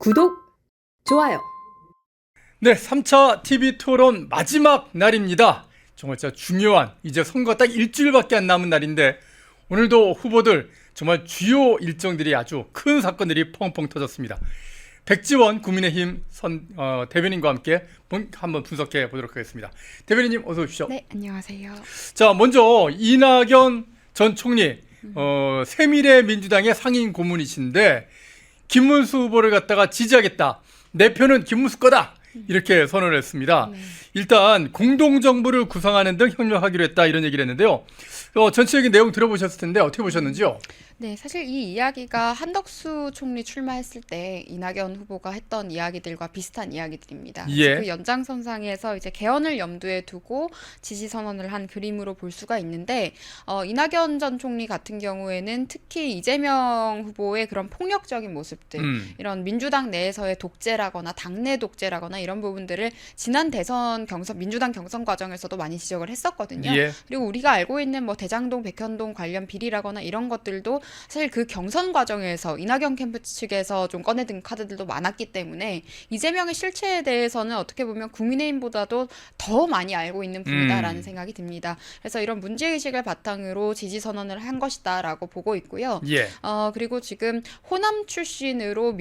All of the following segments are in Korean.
구독, 좋아요. 네, 3차 TV 토론 마지막 날입니다. 정말 진짜 중요한, 이제 선거 딱 일주일밖에 안 남은 날인데 오늘도 후보들 정말 주요 일정들이 아주 큰 사건들이 펑펑 터졌습니다. 백지원 국민의힘 대변인과 함께 한번 분석해 보도록 하겠습니다. 대변인님 어서 오십시오. 네, 안녕하세요. 자, 먼저 이낙연 전 총리, 새미래민주당의 상임 고문이신데 김문수 후보를 갖다가 지지하겠다. 내 표는 김문수 거다. 이렇게 선언을 했습니다. 네. 일단 공동정부를 구성하는 등 협력하기로 했다 이런 얘기를 했는데요. 전체적인 내용 들어보셨을 텐데 어떻게 보셨는지요? 네, 사실 이 이야기가 한덕수 총리 출마했을 때 이낙연 후보가 했던 이야기들과 비슷한 이야기들입니다. 예. 그 연장선상에서 이제 개헌을 염두에 두고 지지 선언을 한 그림으로 볼 수가 있는데, 이낙연 전 총리 같은 경우에는 특히 이재명 후보의 그런 폭력적인 모습들, 이런 민주당 내에서의 독재라거나 당내 독재라거나 이런 부분들을 지난 대선 민주당 경선 과정에서도 많이 지적을 했었거든요. 예. 그리고 우리가 알고 있는 뭐 대장동, 백현동 관련 비리라거나 이런 것들도 사실 그 경선 과정에서 이낙연 캠프 측에서 좀 꺼내든 카드들도 많았기 때문에 이재명의 실체에 대해서는 어떻게 보면 국민의힘보다도 더 많이 알고 있는 분이다라는 생각이 듭니다. 그래서 이런 문제의식을 바탕으로 지지 선언을 한 것이다라고 보고 있고요. 예. 그리고 지금 호남 출신으로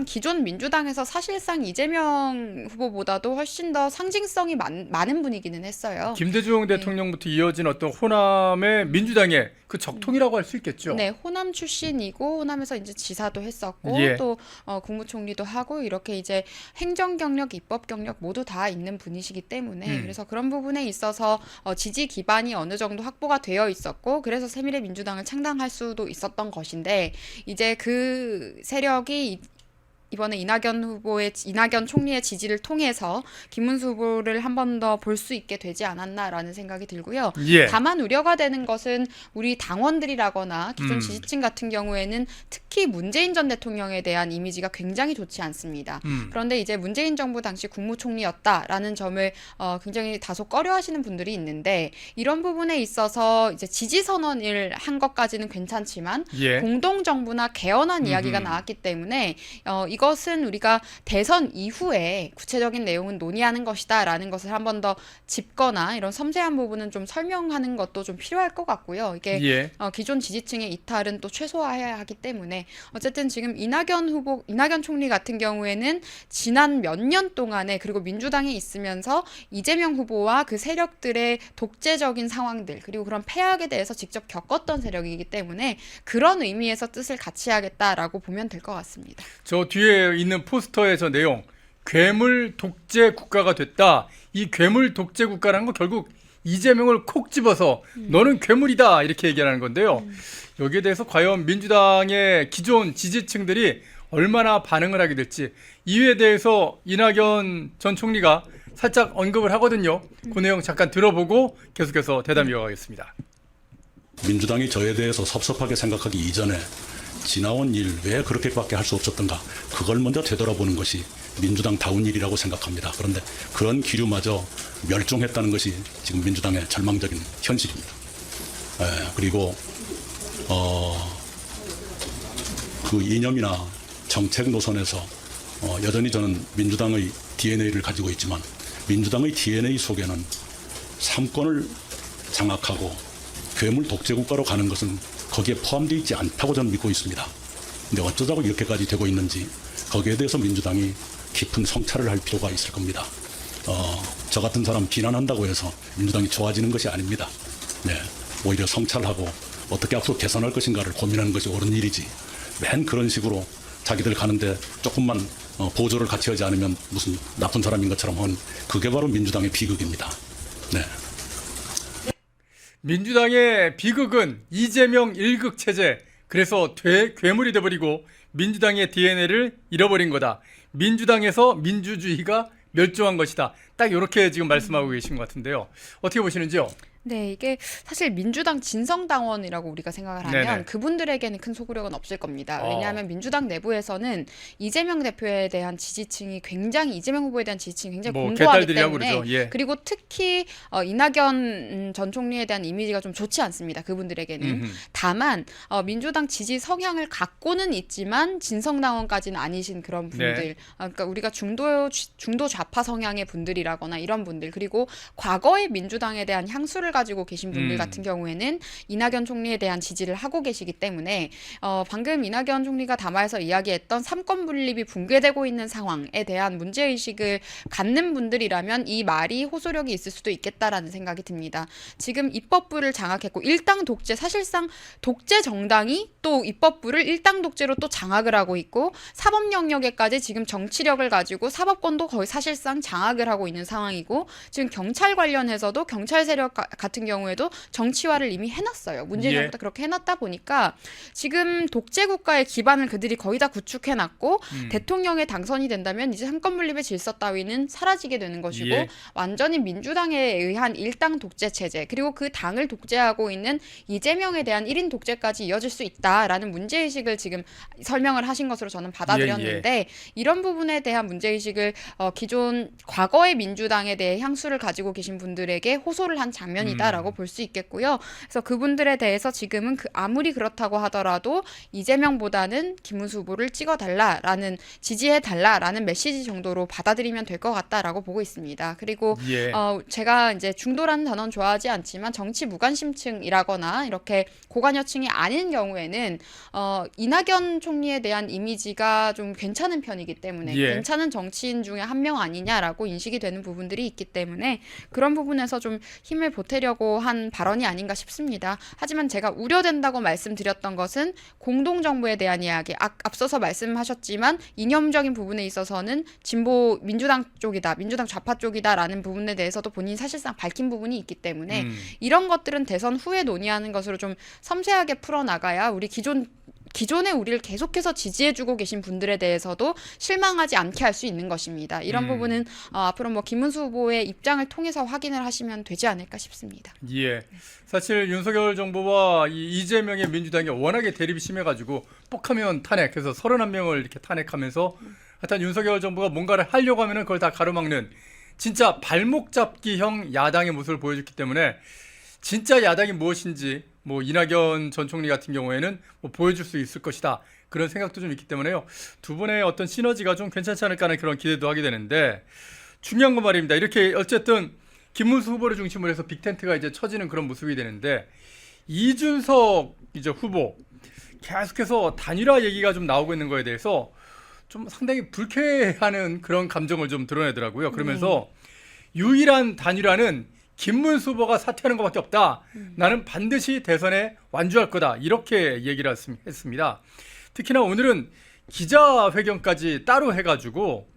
기존 민주당에서 사실상 이재명 후보보다도 훨씬 더 상징성이 많은 분이기는 했어요. 김대중 대통령부터 이어진 어떤 호남의 민주당의 그 적통이라고 할 수 있겠죠. 네, 호남 출신이고 호남에서 이제 지사도 했었고 예. 또 국무총리도 하고 이렇게 이제 행정 경력, 입법 경력 모두 다 있는 분이시기 때문에 그래서 그런 부분에 있어서 지지 기반이 어느 정도 확보가 되어 있었고 그래서 새미래민주당을 창당할 수도 있었던 것인데 이제 그 세력이 이번에 이낙연 총리의 지지를 통해서 김문수 후보를 한 번 더 볼 수 있게 되지 않았나라는 생각이 들고요. 예. 다만 우려가 되는 것은 우리 당원들이라거나 기존 지지층 같은 경우에는 특히 문재인 전 대통령에 대한 이미지가 굉장히 좋지 않습니다. 그런데 이제 문재인 정부 당시 국무총리였다라는 점을 굉장히 다소 꺼려하시는 분들이 있는데 이런 부분에 있어서 이제 지지 선언을 한 것까지는 괜찮지만 예. 공동정부나 개헌안 이야기가 나왔기 때문에 이것은 우리가 대선 이후에 구체적인 내용은 논의하는 것이다라는 것을 한 번 더 짚거나 이런 섬세한 부분은 좀 설명하는 것도 좀 필요할 것 같고요. 이게 예. 기존 지지층의 이탈은 또 최소화해야 하기 때문에 어쨌든 지금 이낙연 총리 같은 경우에는 지난 몇 년 동안에 그리고 민주당에 있으면서 이재명 후보와 그 세력들의 독재적인 상황들 그리고 그런 폐악에 대해서 직접 겪었던 세력이기 때문에 그런 의미에서 뜻을 같이 하겠다라고 보면 될 것 같습니다. 저 뒤에 있는 포스터의 저 내용, 괴물 독재 국가가 됐다. 이 괴물 독재 국가라는 거 결국 이재명을 콕 집어서 너는 괴물이다 이렇게 얘기하는 건데요. 여기에 대해서 과연 민주당의 기존 지지층들이 얼마나 반응을 하게 될지 이유에 대해서 이낙연 전 총리가 살짝 언급을 하거든요. 그 내용 잠깐 들어보고 계속해서 대담 이어가겠습니다. 민주당이 저에 대해서 섭섭하게 생각하기 이전에 지나온 일 왜 그렇게밖에 할 수 없었던가 그걸 먼저 되돌아보는 것이 민주당다운 일이라고 생각합니다. 그런데 그런 기류마저 멸종했다는 것이 지금 민주당의 절망적인 현실입니다. 그리고 그 이념이나 정책 노선에서 여전히 저는 민주당의 DNA를 가지고 있지만 민주당의 DNA 속에는 삼권을 장악하고 괴물 독재국가로 가는 것은 거기에 포함되어 있지 않다고 저는 믿고 있습니다. 근데 어쩌자고 이렇게까지 되고 있는지 거기에 대해서 민주당이 깊은 성찰을 할 필요가 있을 겁니다. 저 같은 사람 비난한다고 해서 민주당이 좋아지는 것이 아닙니다. 네, 오히려 성찰하고 어떻게 앞으로 개선할 것인가를 고민하는 것이 옳은 일이지 맨 그런 식으로 자기들 가는데 조금만 보조를 같이 하지 않으면 무슨 나쁜 사람인 것처럼 하는 그게 바로 민주당의 비극입니다. 네. 민주당의 비극은 이재명 1극 체제, 그래서 괴물이 돼버리고 민주당의 DNA를 잃어버린 거다. 민주당에서 민주주의가 멸종한 것이다. 딱 이렇게 지금 말씀하고 계신 것 같은데요. 어떻게 보시는지요? 네, 이게 사실 민주당 진성당원이라고 우리가 생각을 하면 네네. 그분들에게는 큰 소구력은 없을 겁니다. 왜냐하면 민주당 내부에서는 이재명 대표에 대한 지지층이 굉장히 이재명 후보에 대한 지지층이 굉장히 뭐 공고하기 개딸들이라고 때문에 그러죠. 예. 그리고 특히 이낙연 전 총리에 대한 이미지가 좀 좋지 않습니다. 그분들에게는. 음흠. 다만 민주당 지지 성향을 갖고는 있지만 진성당원까지는 아니신 그런 분들. 네. 그러니까 우리가 중도 좌파 성향의 분들이라거나 이런 분들 그리고 과거의 민주당에 대한 향수를 가지고 계신 분들 같은 경우에는 이낙연 총리에 대한 지지를 하고 계시기 때문에 방금 이낙연 총리가 담화에서 이야기했던 삼권 분립이 붕괴되고 있는 상황에 대한 문제의식을 갖는 분들이라면 이 말이 호소력이 있을 수도 있겠다라는 생각이 듭니다. 지금 입법부를 장악했고 일당 독재 사실상 독재 정당이 또 입법부를 일당 독재로 또 장악을 하고 있고 사법 영역에까지 지금 정치력을 가지고 사법권도 거의 사실상 장악을 하고 있는 상황이고 지금 경찰 관련해서도 경찰 세력 같은 경우에도 정치화를 이미 해놨어요. 문재인 예. 정부가 그렇게 해놨다 보니까 지금 독재 국가의 기반을 그들이 거의 다 구축해놨고 대통령에 당선이 된다면 이제 삼권 분립의 질서 따위는 사라지게 되는 것이고 예. 완전히 민주당에 의한 일당 독재 체제 그리고 그 당을 독재하고 있는 이재명에 대한 1인 독재까지 이어질 수 있다라는 문제의식을 지금 설명을 하신 것으로 저는 받아들였는데 이런 부분에 대한 문제의식을 기존 과거의 민주당에 대해 향수를 가지고 계신 분들에게 호소를 한 장면이다라고 볼 수 있겠고요. 그래서 그분들에 대해서 지금은 아무리 그렇다고 하더라도 이재명보다는 김문수 후보를 찍어달라라는 지지해달라라는 메시지 정도로 받아들이면 될 것 같다라고 보고 있습니다. 그리고 예. 제가 이제 중도라는 단어는 좋아하지 않지만 정치 무관심층이라거나 이렇게 고관여층이 아닌 경우에는 이낙연 총리에 대한 이미지가 좀 괜찮은 편이기 때문에 예. 괜찮은 정치인 중에 한 명 아니냐라고 인식이 되는 부분들이 있기 때문에 그런 부분에서 좀 힘을 보태려고 한 발언이 아닌가 싶습니다. 하지만 제가 우려된다고 말씀드렸던 것은 공동정부에 대한 이야기 앞서서 말씀하셨지만 이념적인 부분에 있어서는 진보 민주당 쪽이다 민주당 좌파 쪽이다라는 부분에 대해서도 본인이 사실상 밝힌 부분이 있기 때문에 이런 것들은 대선 후에 논의하는 것으로 좀 섬세하게 풀어나가야 우리 기존에 우리를 계속해서 지지해주고 계신 분들에 대해서도 실망하지 않게 할 수 있는 것입니다. 이런 부분은 앞으로 뭐 김문수 후보의 입장을 통해서 확인을 하시면 되지 않을까 싶습니다. 예. 사실 윤석열 정부와 이재명의 민주당이 워낙에 대립이 심해가지고 뻑하면 탄핵, 그래서 31명을 이렇게 탄핵하면서 하여튼 윤석열 정부가 뭔가를 하려고 하면은 그걸 다 가로막는 진짜 발목 잡기형 야당의 모습을 보여줬기 때문에 진짜 야당이 무엇인지 뭐 이낙연 전 총리 같은 경우에는 뭐 보여줄 수 있을 것이다. 그런 생각도 좀 있기 때문에요. 두 분의 어떤 시너지가 좀 괜찮지 않을까 하는 그런 기대도 하게 되는데 중요한 건 말입니다. 이렇게 어쨌든 김문수 후보를 중심으로 해서 빅텐트가 이제 쳐지는 그런 모습이 되는데 이준석 이제 후보 계속해서 단일화 얘기가 좀 나오고 있는 거에 대해서 좀 상당히 불쾌해하는 그런 감정을 좀 드러내더라고요. 그러면서 유일한 단일화는 김문수 후보가 사퇴하는 것밖에 없다. 나는 반드시 대선에 완주할 거다. 이렇게 얘기를 했습니다. 특히나 오늘은 기자회견까지 따로 해가지고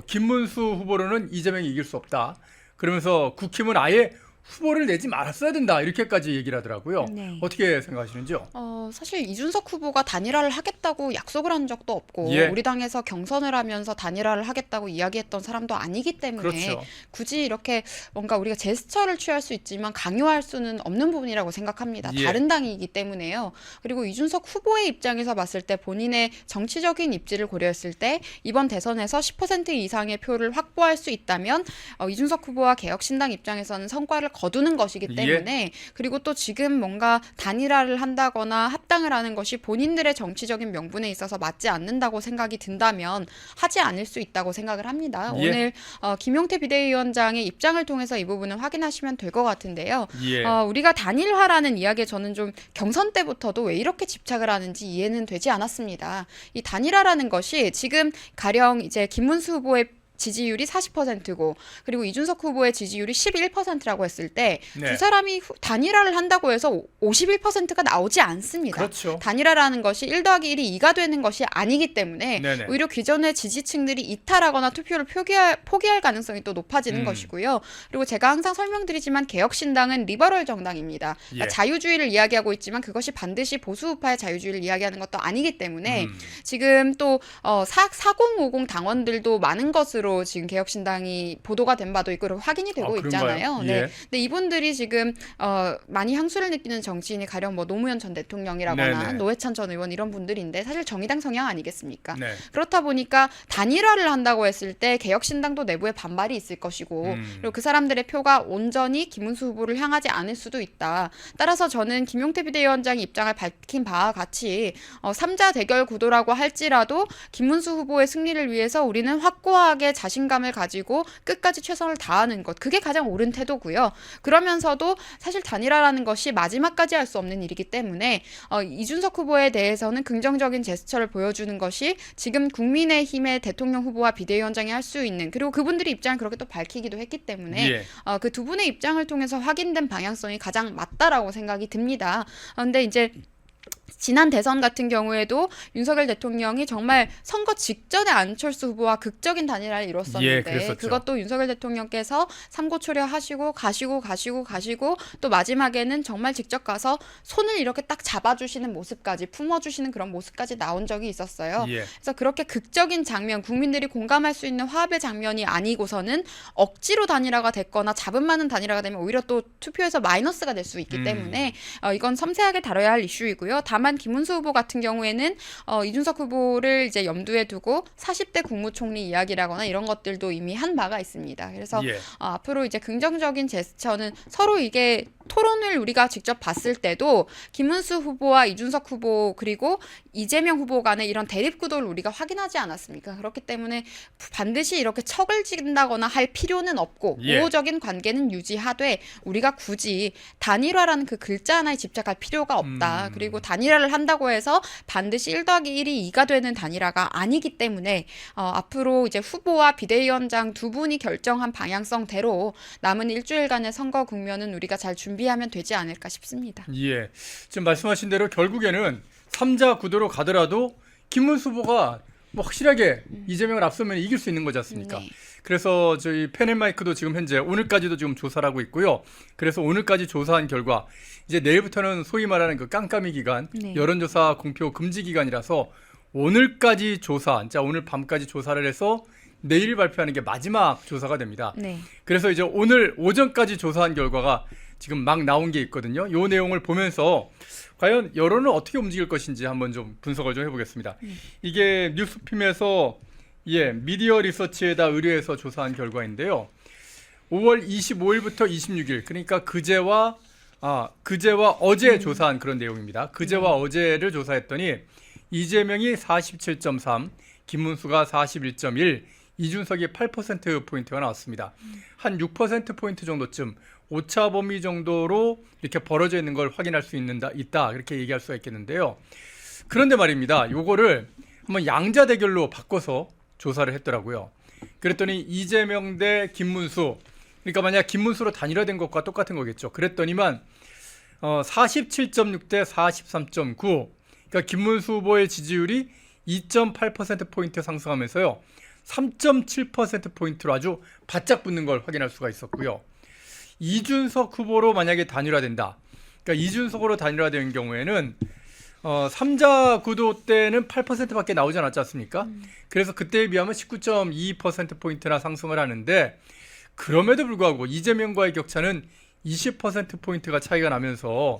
김문수 후보로는 이재명이 이길 수 없다. 그러면서 국힘은 아예 후보를 내지 말았어야 된다. 이렇게까지 얘기를 하더라고요. 네. 어떻게 생각하시는지요? 사실 이준석 후보가 단일화를 하겠다고 약속을 한 적도 없고 예. 우리 당에서 경선을 하면서 단일화를 하겠다고 이야기했던 사람도 아니기 때문에 그렇죠. 굳이 이렇게 뭔가 우리가 제스처를 취할 수 있지만 강요할 수는 없는 부분이라고 생각합니다. 예. 다른 당이기 때문에요. 그리고 이준석 후보의 입장에서 봤을 때 본인의 정치적인 입지를 고려했을 때 이번 대선에서 10% 이상의 표를 확보할 수 있다면 이준석 후보와 개혁신당 입장에서는 성과를 거두는 것이기 때문에 그리고 또 지금 뭔가 단일화를 한다거나 합당을 하는 것이 본인들의 정치적인 명분에 있어서 맞지 않는다고 생각이 든다면 하지 않을 수 있다고 생각을 합니다. 예. 오늘 김용태 비대위원장의 입장을 통해서 이 부분을 확인하시면 될 것 같은데요. 예. 우리가 단일화라는 이야기에 저는 좀 경선 때부터도 왜 이렇게 집착을 하는지 이해는 되지 않았습니다. 이 단일화라는 것이 지금 가령 이제 김문수 후보의 지지율이 40%고 그리고 이준석 후보의 지지율이 11%라고 했을 때 두 네. 사람이 단일화를 한다고 해서 51%가 나오지 않습니다. 그렇죠. 단일화라는 것이 1 더하기 1이 2가 되는 것이 아니기 때문에 네네. 오히려 기존의 지지층들이 이탈하거나 투표를 포기할 가능성이 또 높아지는 것이고요. 그리고 제가 항상 설명드리지만 개혁신당은 리버럴 정당입니다. 그러니까 예. 자유주의를 이야기하고 있지만 그것이 반드시 보수우파의 자유주의를 이야기하는 것도 아니기 때문에 지금 또 4050 당원들도 많은 것으로 것으로 지금 개혁신당이 보도가 된 바도 있고 확인이 되고 그런가요? 있잖아요. 예. 네. 근데 이분들이 지금 많이 향수를 느끼는 정치인이 가령 뭐 노무현 전 대통령이라거나 네네. 노회찬 전 의원 이런 분들인데 사실 정의당 성향 아니겠습니까? 네. 그렇다 보니까 단일화를 한다고 했을 때 개혁신당도 내부에 반발이 있을 것이고 그리고 그 사람들의 표가 온전히 김문수 후보를 향하지 않을 수도 있다. 따라서 저는 김용태 비대위원장이 입장을 밝힌 바와 같이 3자 대결 구도라고 할지라도 김문수 후보의 승리를 위해서 우리는 확고하게 자신감을 가지고 끝까지 최선을 다하는 것. 그게 가장 옳은 태도고요. 그러면서도 사실 단일화라는 것이 마지막까지 할 수 없는 일이기 때문에 이준석 후보에 대해서는 긍정적인 제스처를 보여주는 것이 지금 국민의힘의 대통령 후보와 비대위원장이 할 수 있는 그리고 그분들이 입장을 그렇게 또 밝히기도 했기 때문에 예. 그 두 분의 입장을 통해서 확인된 방향성이 가장 맞다라고 생각이 듭니다. 그런데 이제 지난 대선 같은 경우에도 윤석열 대통령이 정말 선거 직전에 안철수 후보와 극적인 단일화를 이뤘었는데 그랬었죠. 그것도 윤석열 대통령께서 삼고초려하시고 가시고 또 마지막에는 정말 직접 가서 손을 이렇게 딱 잡아주시는 모습까지 품어주시는 그런 모습까지 나온 적이 있었어요. 예. 그래서 그렇게 극적인 장면, 국민들이 공감할 수 있는 화합의 장면이 아니고서는 억지로 단일화가 됐거나 잡음 많은 단일화가 되면 오히려 또 투표에서 마이너스가 될 수 있기 때문에 이건 섬세하게 다뤄야 할 이슈이고요. 다만 김문수 후보 같은 경우에는 이준석 후보를 이제 염두에 두고 40대 국무총리 이야기라거나 이런 것들도 이미 한 바가 있습니다. 그래서 예. 앞으로 이제 긍정적인 제스처는 서로 이게 토론을 우리가 직접 봤을 때도 김문수 후보와 이준석 후보 그리고 이재명 후보 간의 이런 대립 구도를 우리가 확인하지 않았습니까? 그렇기 때문에 반드시 이렇게 척을 지른다거나 할 필요는 없고 예. 우호적인 관계는 유지하되 우리가 굳이 단일화라는 그 글자 하나에 집착할 필요가 없다. 그리고 단일화를 한다고 해서 반드시 1 더하기 1이 2가 되는 단일화가 아니기 때문에 앞으로 이제 후보와 비대위원장 두 분이 결정한 방향성대로 남은 일주일간의 선거 국면은 우리가 잘 준비하면 되지 않을까 싶습니다. 예. 지금 말씀하신 대로 결국에는 3자 구도로 가더라도 김문수 후보가 뭐 확실하게 이재명을 앞서면 이길 수 있는 거지 않습니까? 네. 그래서 저희 펜앤마이크도 지금 현재 오늘까지도 지금 조사를 하고 있고요. 그래서 오늘까지 조사한 결과 이제 내일부터는 소위 말하는 그 깜깜이 기간, 네. 여론조사 공표 금지 기간이라서 오늘까지 조사, 자 오늘 밤까지 조사를 해서 내일 발표하는 게 마지막 조사가 됩니다. 네. 그래서 이제 오늘 오전까지 조사한 결과가 지금 막 나온 게 있거든요. 이 내용을 보면서 과연 여론은 어떻게 움직일 것인지 한번 좀 분석을 좀 해보겠습니다. 이게 뉴스핌에서 미디어 리서치에다 의뢰해서 조사한 결과인데요. 5월 25일부터 26일, 그러니까 그제와 어제 조사한 그런 내용입니다. 그제와 어제를 조사했더니 이재명이 47.3, 김문수가 41.1, 이준석이 8%포인트가 나왔습니다. 한 6%포인트 정도쯤 오차 범위 정도로 이렇게 벌어져 있는 걸 확인할 수 있다 그렇게 얘기할 수가 있겠는데요. 그런데 말입니다. 요거를 한번 양자 대결로 바꿔서 조사를 했더라고요. 그랬더니 이재명 대 김문수, 그러니까 만약 김문수로 단일화된 것과 똑같은 거겠죠. 그랬더니만 47.6 대 43.9, 그러니까 김문수 후보의 지지율이 2.8%포인트 상승하면서요. 3.7%포인트로 아주 바짝 붙는 걸 확인할 수가 있었고요. 이준석 후보로 만약에 단일화된다. 그러니까 이준석으로 단일화된 경우에는 3자 구도 때는 8%밖에 나오지 않았지 않습니까? 그래서 그때에 비하면 19.2%포인트나 상승을 하는데 그럼에도 불구하고 이재명과의 격차는 20%포인트가 차이가 나면서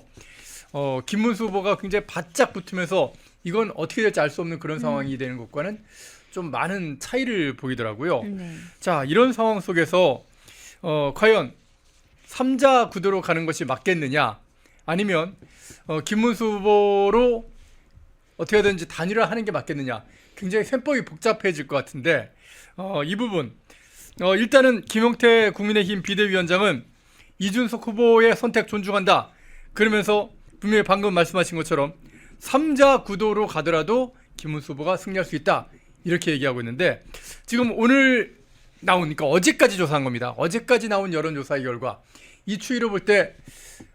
김문수 후보가 굉장히 바짝 붙으면서 이건 어떻게 될지 알 수 없는 그런 상황이 되는 것과는 좀 많은 차이를 보이더라고요. 네. 자, 이런 상황 속에서 과연 3자 구도로 가는 것이 맞겠느냐, 아니면 김문수 후보로 어떻게든지 단일화하는 게 맞겠느냐, 굉장히 셈법이 복잡해질 것 같은데 이 부분 일단은 김용태 국민의힘 비대위원장은 이준석 후보의 선택 존중한다 그러면서 분명히 방금 말씀하신 것처럼 3자 구도로 가더라도 김문수 후보가 승리할 수 있다 이렇게 얘기하고 있는데, 지금 오늘 나오니까 어제까지 조사한 겁니다. 어제까지 나온 여론조사의 결과 이 추이로 볼 때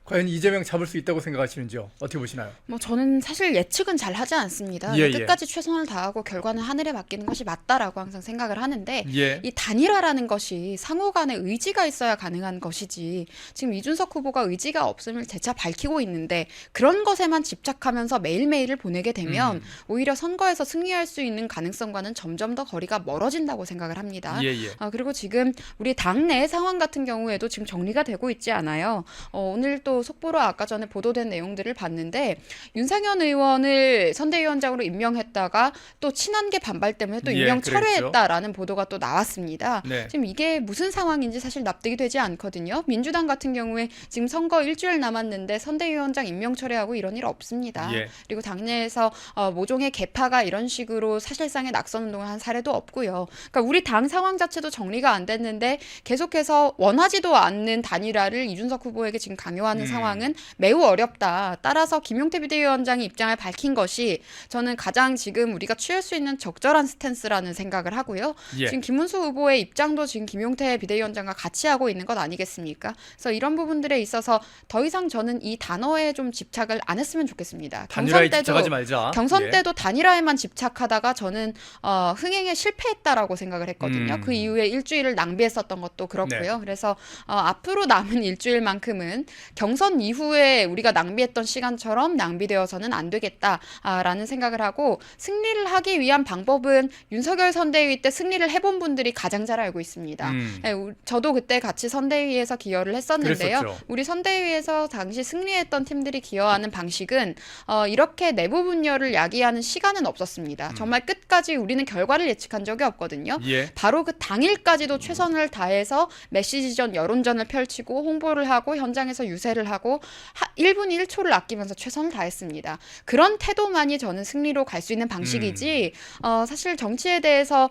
과연 이재명 잡을 수 있다고 생각하시는지요? 어떻게 보시나요? 뭐 저는 사실 예측은 잘 하지 않습니다. 예, 예. 끝까지 최선을 다하고 결과는 하늘에 맡기는 것이 맞다라고 항상 생각을 하는데 예. 이 단일화라는 것이 상호 간의 의지가 있어야 가능한 것이지 지금 이준석 후보가 의지가 없음을 재차 밝히고 있는데 그런 것에만 집착하면서 매일매일을 보내게 되면 오히려 선거에서 승리할 수 있는 가능성과는 점점 더 거리가 멀어진다고 생각을 합니다. 예, 예. 그리고 지금 우리 당내 상황 같은 경우에도 지금 정리가 되고 있지 않아요. 오늘 또 속보로 아까 전에 보도된 내용들을 봤는데 윤상현 의원을 선대위원장으로 임명했다가 또 친한계 반발 때문에 또 예, 임명 그랬죠. 철회했다라는 보도가 또 나왔습니다. 네. 지금 이게 무슨 상황인지 사실 납득이 되지 않거든요. 민주당 같은 경우에 지금 선거 일주일 남았는데 선대위원장 임명 철회하고 이런 일 없습니다. 예. 그리고 당내에서 모종의 개파가 이런 식으로 사실상의 낙선 운동을 한 사례도 없고요. 그러니까 우리 당 상황 자체도 정리가 안 됐는데 계속해서 원하지도 않는 단일화를 이준석 후보에게 지금 강요하는 상황은 매우 어렵다. 따라서 김용태 비대위원장이 입장을 밝힌 것이 저는 가장 지금 우리가 취할 수 있는 적절한 스탠스라는 생각을 하고요. 예. 지금 김문수 후보의 입장도 지금 김용태 비대위원장과 같이 하고 있는 것 아니겠습니까? 그래서 이런 부분들에 있어서 더 이상 저는 이 단어에 좀 집착을 안 했으면 좋겠습니다. 단일화에 집착하지 말자. 경선 예. 때도 단일화에만 집착하다가 저는 흥행에 실패했다라고 생각을 했거든요. 그 이후에 일주일을 낭비했었던 것도 그렇고요. 네. 그래서 앞으로 남은 일주일만큼은 경선 이후에 우리가 낭비했던 시간처럼 낭비되어서는 안 되겠다라는 생각을 하고 승리를 하기 위한 방법은 윤석열 선대위 때 승리를 해본 분들이 가장 잘 알고 있습니다. 네, 저도 그때 같이 선대위에서 기여를 했었는데요. 그랬었죠. 우리 선대위에서 당시 승리했던 팀들이 기여하는 방식은 이렇게 내부 분열을 야기하는 시간은 없었습니다. 정말 끝까지 우리는 결과를 예측한 적이 없거든요. 예. 바로 그 당일까지도 최선을 다해서 메시지전, 여론전을 펼치고 홍보를 하고 현장에서 유세를 하고 1분 1초를 아끼면서 최선을 다했습니다. 그런 태도만이 저는 승리로 갈 수 있는 방식이지 사실 정치에 대해서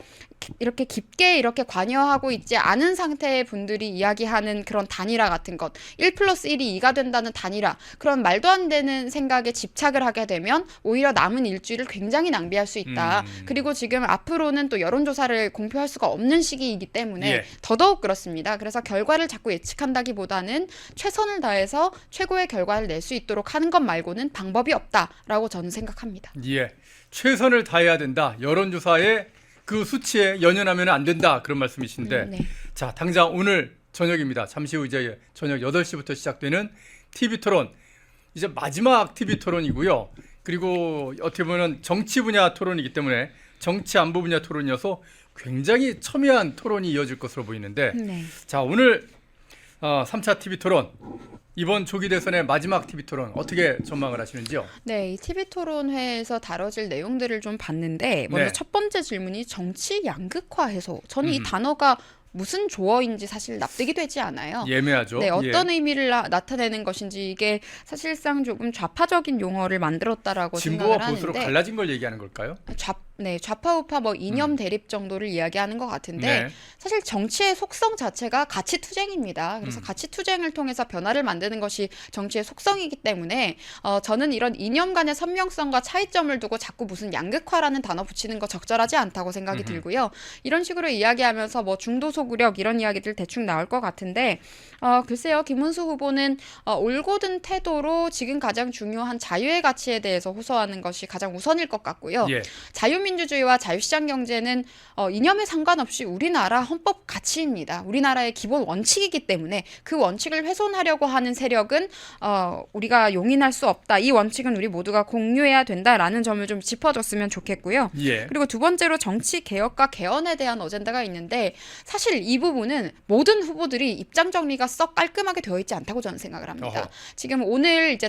이렇게 깊게 이렇게 관여하고 있지 않은 상태의 분들이 이야기하는 그런 단일화 같은 것 1+1이 2가 된다는 단일화 그런 말도 안 되는 생각에 집착을 하게 되면 오히려 남은 일주일을 굉장히 낭비할 수 있다. 그리고 지금 앞으로는 또 여론조사를 공표할 수가 없는 시기이기 때문에 예. 더더욱 그렇습니다. 그래서 결과를 자꾸 예측한다기보다는 최선을 다해서 최고의 결과를 낼 수 있도록 하는 것 말고는 방법이 없다라고 저는 생각합니다. 예. 최선을 다해야 된다. 여론조사에 그 수치에 연연하면 안 된다. 그런 말씀이신데. 네. 자, 당장 오늘 저녁입니다. 잠시 후 이제 저녁 8시부터 시작되는 TV 토론. 이제 마지막 TV 토론이고요. 그리고 어떻게 보면 정치 분야 토론이기 때문에 정치 안보 분야 토론이어서 굉장히 첨예한 토론이 이어질 것으로 보이는데 네. 자, 오늘 3차 TV 토론 이번 조기 대선의 마지막 TV 토론 어떻게 전망을 하시는지요? 네, 이 TV 토론회에서 다뤄질 내용들을 좀 봤는데 먼저 네. 첫 번째 질문이 정치 양극화 해소. 저는 이 단어가 무슨 조어인지 사실 납득이 되지 않아요. 예매하죠. 네, 어떤 예. 의미를 나타내는 것인지 이게 사실상 조금 좌파적인 용어를 만들었다라고 진보와 생각을 보수로 하는데 갈라진 걸 얘기하는 걸까요? 좌파 우파 뭐 이념 대립 정도를 이야기하는 것 같은데 네. 사실 정치의 속성 자체가 가치 투쟁입니다. 그래서 가치 투쟁을 통해서 변화를 만드는 것이 정치의 속성이기 때문에 저는 이런 이념 간의 선명성과 차이점을 두고 자꾸 무슨 양극화라는 단어 붙이는 거 적절하지 않다고 생각이 들고요. 이런 식으로 이야기하면서 뭐 중도 소구력 이런 이야기들 대충 나올 것 같은데 글쎄요. 김문수 후보는 올곧은 태도로 지금 가장 중요한 자유의 가치에 대해서 호소하는 것이 가장 우선일 것 같고요. 예. 자유민주주의와 자유시장 경제는 이념에 상관없이 우리나라 헌법 가치입니다. 우리나라의 기본 원칙이기 때문에 그 원칙을 훼손하려고 하는 세력은 우리가 용인할 수 없다. 이 원칙은 우리 모두가 공유해야 된다라는 점을 좀 짚어줬으면 좋겠고요. 예. 그리고 두 번째로 정치 개혁과 개헌에 대한 어젠다가 있는데 사실 이 부분은 모든 후보들이 입장 정리가 썩 깔끔하게 되어 있지 않다고 저는 생각을 합니다. 어허. 지금 오늘 이제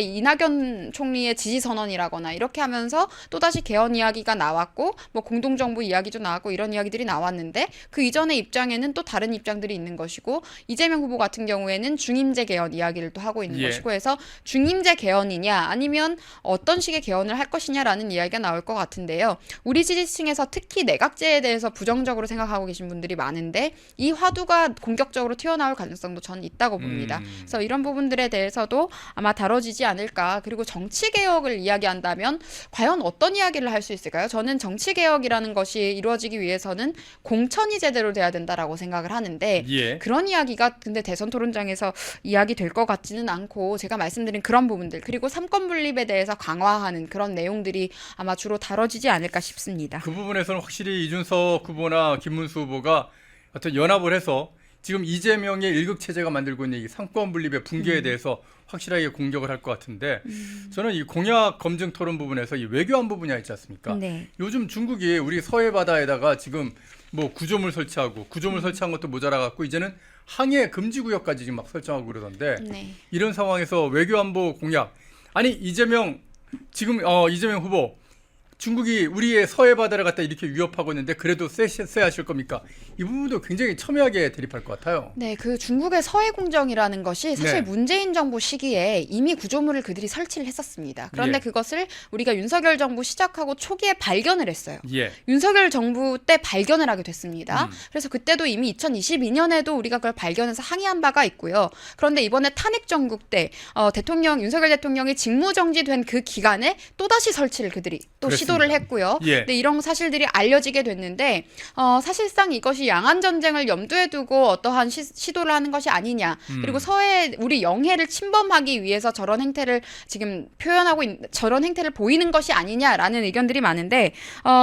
이낙연 총리의 지지 선언이라거나 이렇게 하면서 또다시 개헌 이야기가 나왔고 뭐 공동정부 이야기도 나왔고 이런 이야기들이 나왔는데 그 이전의 입장에는 또 다른 입장들이 있는 것이고 이재명 후보 같은 경우에는 중임제 개헌 이야기를 또 하고 있는 예. 것이고 해서 중임제 개헌이냐 아니면 어떤 식의 개헌을 할 것이냐라는 이야기가 나올 것 같은데요. 우리 지지층에서 특히 내각제에 대해서 부정적으로 생각하고 계신 분들이 많은데 이 화두가 공격적으로 튀어나올 가능성도 저는 있다고 봅니다. 그래서 이런 부분들에 대해서도 아마 다뤄지지 않을까. 그리고 정치 개혁을 이야기한다면 과연 어떤 이야기 이야기를 할 수 있을까요? 저는 정치 개혁이라는 것이 이루어지기 위해서는 공천이 제대로 돼야 된다라고 생각을 하는데 예. 그런 이야기가 근데 대선 토론장에서 이야기 될 것 같지는 않고 제가 말씀드린 그런 부분들 그리고 삼권 분립에 대해서 강화하는 그런 내용들이 아마 주로 다뤄지지 않을까 싶습니다. 그 부분에서는 확실히 이준석 후보나 김문수 후보가 어떤 연합을 해서 지금 이재명의 일극 체제가 만들고 있는 이 상권 분립의 붕괴에 대해서 확실하게 공격을 할 것 같은데 저는 이 공약 검증 토론 부분에서 이 외교안보 분야 있지 않습니까? 네. 요즘 중국이 우리 서해 바다에다가 지금 뭐 구조물 설치하고 구조물 설치한 것도 모자라 갖고 이제는 항해 금지 구역까지 지금 막 설정하고 그러던데 네. 이런 상황에서 외교안보 공약 아니 이재명 후보 중국이 우리의 서해 바다를 갖다 이렇게 위협하고 있는데 그래도 쎄하실 겁니까? 이 부분도 굉장히 첨예하게 대립할 것 같아요. 네, 그 중국의 서해 공정이라는 것이 사실 네. 문재인 정부 시기에 이미 구조물을 그들이 설치를 했었습니다. 그런데 예. 그것을 우리가 윤석열 정부 시작하고 초기에 발견을 했어요. 예. 윤석열 정부 때 발견을 하게 됐습니다. 그래서 그때도 이미 2022년에도 우리가 그걸 발견해서 항의한 바가 있고요. 그런데 이번에 탄핵 정국 때 윤석열 대통령이 직무정지된 그 기간에 또다시 설치를 그들이 또 그랬습니다. 시도를 했고요. 예. 근데 이런 사실들이 알려지게 됐는데 사실상 이것이 양안 전쟁을 염두에 두고 어떠한 시도를 하는 것이 아니냐. 그리고 서해 우리 영해를 침범하기 위해서 저런 행태를 지금 저런 행태를 보이는 것이 아니냐라는 의견들이 많은데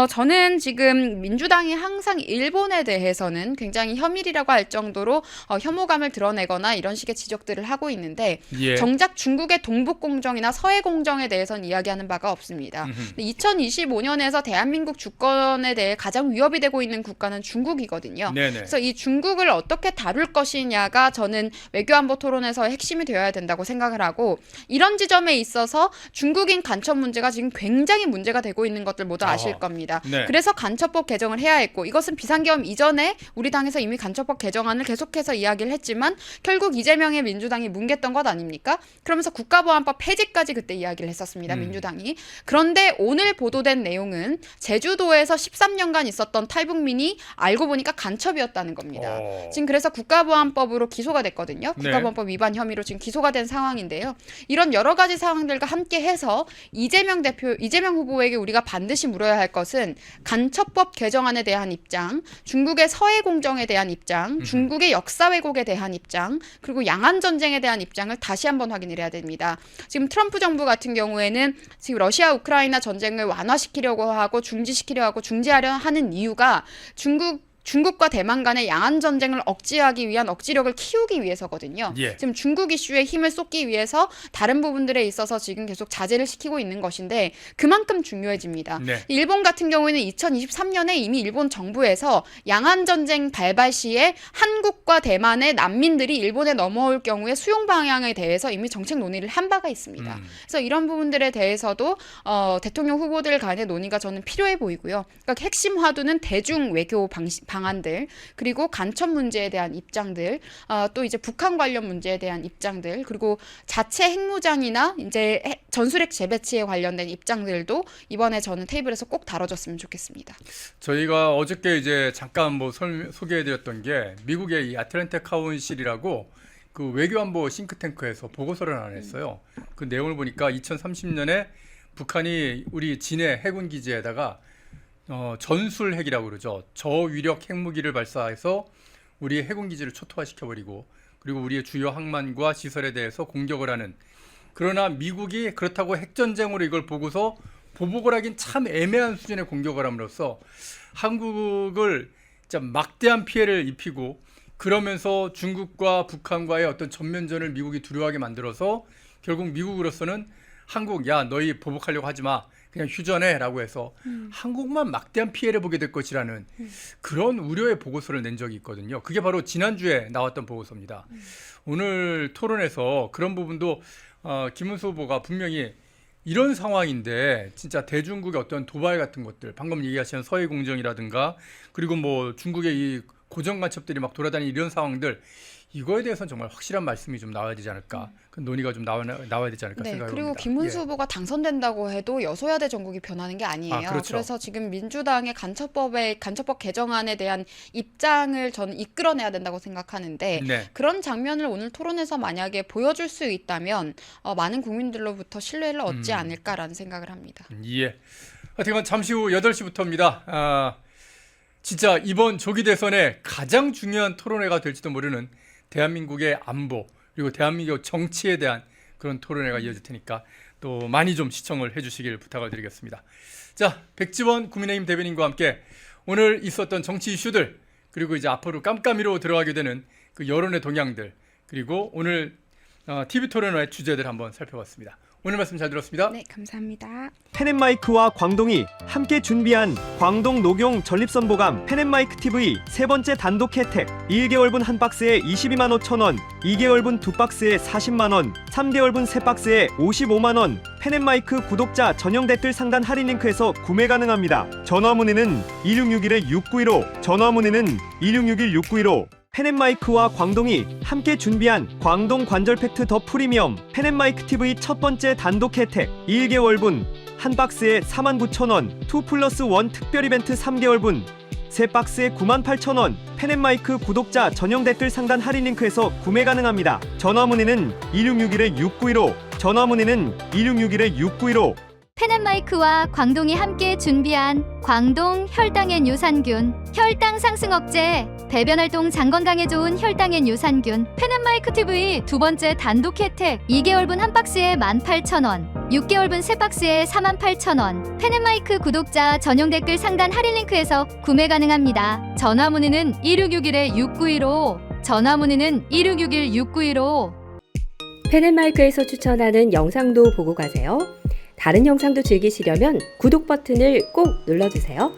저는 지금 민주당이 항상 일본에 대해서는 굉장히 혐일이라고 할 정도로 혐오감을 드러내거나 이런 식의 지적들을 하고 있는데 예. 정작 중국의 동북 공정이나 서해 공정에 대해서는 이야기하는 바가 없습니다. 2025년에서 대한민국 주권에 대해 가장 위협이 되고 있는 국가는 중국이거든요. 네네. 그래서 이 중국을 어떻게 다룰 것이냐가 저는 외교안보 토론에서의 핵심이 되어야 된다고 생각을 하고 이런 지점에 있어서 중국인 간첩 문제가 지금 굉장히 문제가 되고 있는 것들 모두 아실 겁니다. 네. 그래서 간첩법 개정을 해야 했고 이것은 비상계엄 이전에 우리 당에서 이미 간첩법 개정안을 계속해서 이야기를 했지만 결국 이재명의 민주당이 뭉갰던 것 아닙니까? 그러면서 국가보안법 폐지까지 그때 이야기를 했었습니다. 민주당이. 그런데 오늘 보도된 내용은 제주도에서 13년간 있었던 탈북민이 알고 보니까 간첩이었다는 겁니다. 지금 그래서 국가보안법으로 기소가 됐거든요. 네. 국가보안법 위반 혐의로 지금 기소가 된 상황인데요. 이런 여러 가지 상황들과 함께 해서 이재명 후보에게 우리가 반드시 물어야 할 것은 간첩법 개정안에 대한 입장, 중국의 서해 공정에 대한 입장, 중국의 역사 왜곡에 대한 입장, 그리고 양안 전쟁에 대한 입장을 다시 한번 확인을 해야 됩니다. 지금 트럼프 정부 같은 경우에는 지금 러시아 우크라이나 전쟁을 완화시키려고 하고 중지시키려 하고 중지하려 하는 이유가 중국과 대만 간의 양안 전쟁을 억제하기 위한 억지력을 키우기 위해서거든요. 예. 지금 중국 이슈에 힘을 쏟기 위해서 다른 부분들에 있어서 지금 계속 자제를 시키고 있는 것인데 그만큼 중요해집니다. 네. 일본 같은 경우에는 2023년에 이미 일본 정부에서 양안 전쟁 발발 시에 한국과 대만의 난민들이 일본에 넘어올 경우에 수용 방향에 대해서 이미 정책 논의를 한 바가 있습니다. 그래서 이런 부분들에 대해서도 대통령 후보들 간의 논의가 저는 필요해 보이고요. 그러니까 핵심 화두는 대중 외교 방안들 그리고 간첩 문제에 대한 입장들 또 이제 북한 관련 문제에 대한 입장들 그리고 자체 핵무장이나 이제 전술핵 재배치에 관련된 입장들도 이번에 저는 테이블에서 꼭 다뤄졌으면 좋겠습니다. 저희가 어저께 이제 잠깐 뭐 소개해드렸던 게 미국의 이 아틀란틱 카운실이라고 그 외교안보 싱크탱크에서 보고서를 하나 냈어요. 그 내용을 보니까 2030년에 북한이 우리 진해 해군 기지에다가 전술핵이라고 그러죠. 저위력 핵무기를 발사해서 우리의 해군 기지를 초토화시켜버리고 그리고 우리의 주요 항만과 시설에 대해서 공격을 하는 그러나 미국이 그렇다고 핵전쟁으로 이걸 보고서 보복을 하긴 참 애매한 수준의 공격을 함으로써 한국을 진짜 막대한 피해를 입히고 그러면서 중국과 북한과의 어떤 전면전을 미국이 두려워하게 만들어서 결국 미국으로서는 한국 야 너희 보복하려고 하지 마. 그냥 휴전해라고 해서 한국만 막대한 피해를 보게 될 것이라는 그런 우려의 보고서를 낸 적이 있거든요. 그게 바로 지난주에 나왔던 보고서입니다. 오늘 토론에서 그런 부분도 김문수 후보가 분명히 이런 상황인데 진짜 대중국의 어떤 도발 같은 것들 방금 얘기하신 서해 공정이라든가 그리고 뭐 중국의 이 고정 간첩들이 막 돌아다니는 이런 상황들 이거에 대해서는 정말 확실한 말씀이 좀 나와야 되지 않을까 그 논의가 좀 나와야 되지 않을까 네, 생각합니다. 그리고 김문수 예. 후보가 당선된다고 해도 여소야대 정국이 변하는 게 아니에요. 그렇죠. 그래서 지금 민주당의 간첩법 개정안에 대한 입장을 저는 이끌어내야 된다고 생각하는데 네. 그런 장면을 오늘 토론에서 만약에 보여줄 수 있다면 많은 국민들로부터 신뢰를 얻지 않을까라는 생각을 합니다. 예. 하여튼 잠시 후 8시부터입니다. 진짜 이번 조기 대선의 가장 중요한 토론회가 될지도 모르는 대한민국의 안보 그리고 대한민국 정치에 대한 그런 토론회가 이어질 테니까 또 많이 좀 시청을 해주시길 부탁을 드리겠습니다. 자, 백지원 국민의힘 대변인과 함께 오늘 있었던 정치 이슈들 그리고 이제 앞으로 깜깜이로 들어가게 되는 그 여론의 동향들 그리고 오늘 TV 토론회 주제들 한번 살펴봤습니다. 오늘 말씀 잘 들었습니다. 네, 감사합니다. 펜앤마이크와 광동이 함께 준비한 광동 녹용 전립선 보감 펜앤마이크 TV 세 번째 단독 혜택 1개월분 한 박스에 22만 5천 원, 2개월분 두 박스에 40만 원, 3개월분 세 박스에 55만 원. 펜앤마이크 구독자 전용 댓글 상단 할인 링크에서 구매 가능합니다. 전화 문의는 2661-6915, 전화 문의는 2661-6915. 펜앤마이크와 광동이 함께 준비한 광동 관절 팩트 더 프리미엄 펜앤마이크 TV 첫 번째 단독 혜택 1개월분 한 박스에 49,000원 2+1 특별 이벤트 3개월분 세 박스에 98,000원 펜앤마이크 구독자 전용 댓글 상단 할인 링크에서 구매 가능합니다. 전화 문의는 2661-6915 전화 문의는 2661-6915. 펜앤마이크와 광동이 함께 준비한 광동 혈당엔 유산균 혈당 상승 억제 배변활동 장 건강에 좋은 혈당엔 유산균 펜앤마이크 TV 두 번째 단독 혜택 2개월분 한 박스에 18,000원 6개월분 세 박스에 48,000원 펜앤마이크 구독자 전용 댓글 상단 할인 링크에서 구매 가능합니다. 전화 문의는 2661-6915 전화 문의는 2661-6915. 펜앤마이크에서 추천하는 영상도 보고 가세요. 다른 영상도 즐기시려면 구독 버튼을 꼭 눌러주세요.